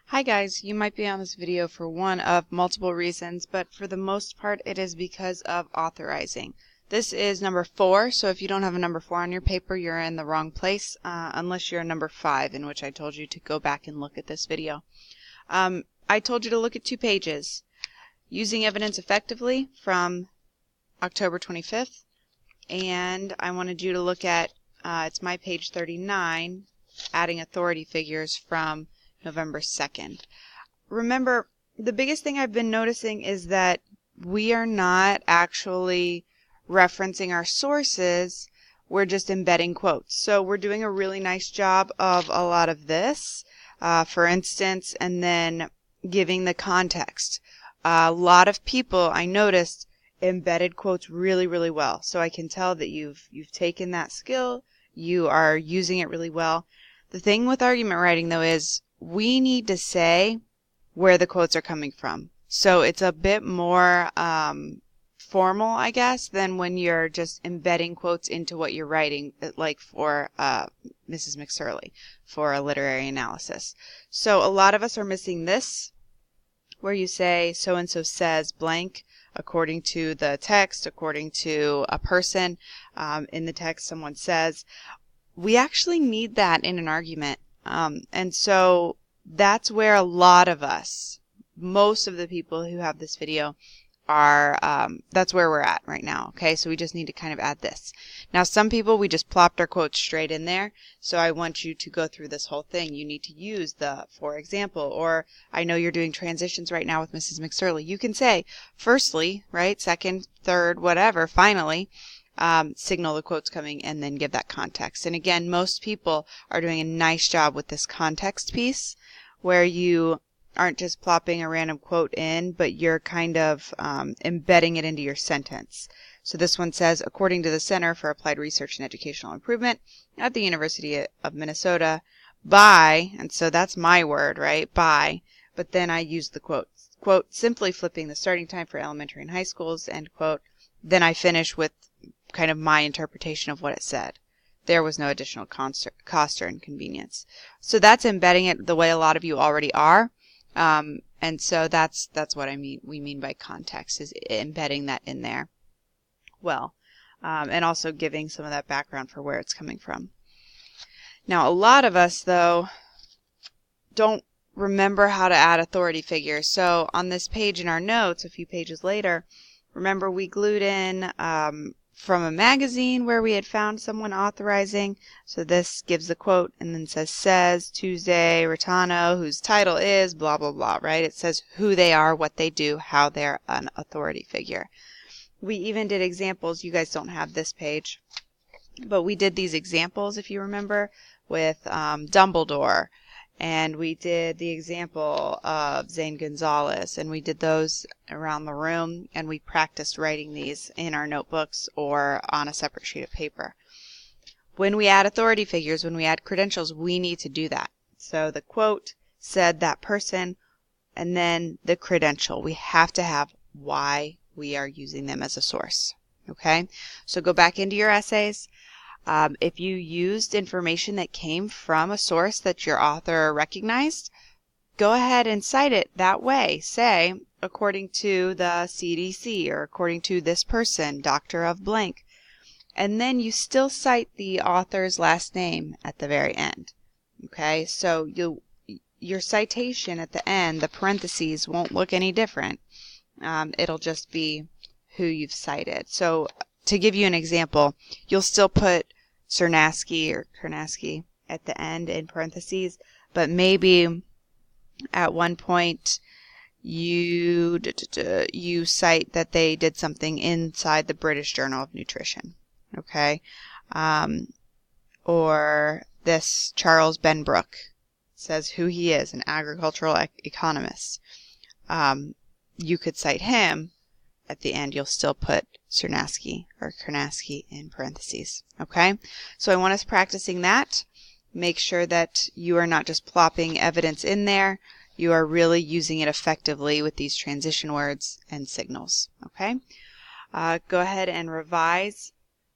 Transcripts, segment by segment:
Hi guys, you might be on this video for one of multiple reasons, but for the most part it is because of authorizing. This is number 4, so if you don't have a number 4 on your paper, you're in the wrong place, unless you're a number 5, in which I told you to go back and look at this video. I told you to look at 2 pages. Using evidence effectively from October 25th, and I wanted you to look at, it's my page 39, adding authority figures from November 2nd. Remember, the biggest thing I've been noticing is that we are not actually referencing our sources, we're just embedding quotes. So we're doing a really nice job of a lot of this, for instance, and then giving the context. A lot of people, I noticed, embedded quotes really, really well. So I can tell that you've taken that skill, you are using it really well. The thing with argument writing, though, is we need to say where the quotes are coming from. So it's a bit more formal, I guess, than when you're just embedding quotes into what you're writing, like for Mrs. McSorley for a literary analysis. So a lot of us are missing this, where you say so-and-so says blank according to the text, according to a person. In the text, someone says. We actually need that in an argument. And so that's where a lot of us, most of the people who have this video are, that's where we're at right now. Okay, so we just need to kind of add this. Now, some people, we just plopped our quotes straight in there. So I want you to go through this whole thing. You need to use the for example, or I know you're doing transitions right now with Mrs. McSorley. You can say firstly, right, second, third, whatever, finally. Signal the quotes coming and then give that context. And again, most people are doing a nice job with this context piece where you aren't just plopping a random quote in, but you're kind of embedding it into your sentence. So this one says, according to the Center for Applied Research and Educational Improvement at the University of Minnesota, by, and so that's my word, right, by, but then I use the quote, simply flipping the starting time for elementary and high schools, end quote. Then I finish with kind of my interpretation of what it said. There was no additional cost or inconvenience. So that's embedding it the way a lot of you already are. And so that's what we mean by context, is embedding that in there. Well, and also giving some of that background for where it's coming from. Now, a lot of us, though, don't remember how to add authority figures. So on this page in our notes, a few pages later, remember we glued in from a magazine where we had found someone authorizing. So this gives the quote and then says Tuesday Rattano, whose title is blah, blah, blah, right? It says who they are, what they do, how they're an authority figure. We even did examples. You guys don't have this page, but we did these examples, if you remember, with Dumbledore. And we did the example of Zane Gonzalez, and we did those around the room, and we practiced writing these in our notebooks or on a separate sheet of paper. When we add authority figures, when we add credentials, we need to do that. So the quote said that person, and then the credential. We have to have why we are using them as a source. Okay? So go back into your essays. If you used information that came from a source that your author recognized, go ahead and cite it that way. Say, according to the CDC, or according to this person, Doctor of blank. And then you still cite the author's last name at the very end. Okay, so your citation at the end, the parentheses, won't look any different. It'll just be who you've cited. So to give you an example, you'll still put Cernasky or Kernasky at the end in parentheses, but maybe at one point you cite that they did something inside the British Journal of Nutrition, okay? Or this Charles Benbrook says who he is, an agricultural economist. You could cite him. At the end, you'll still put Cernasky or Kernasky in parentheses. Okay? So I want us practicing that. Make sure that you are not just plopping evidence in there. You are really using it effectively with these transition words and signals. Okay? Go ahead and revise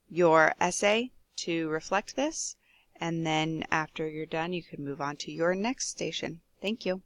your essay to reflect this. And then after you're done, you can move on to your next station. Thank you.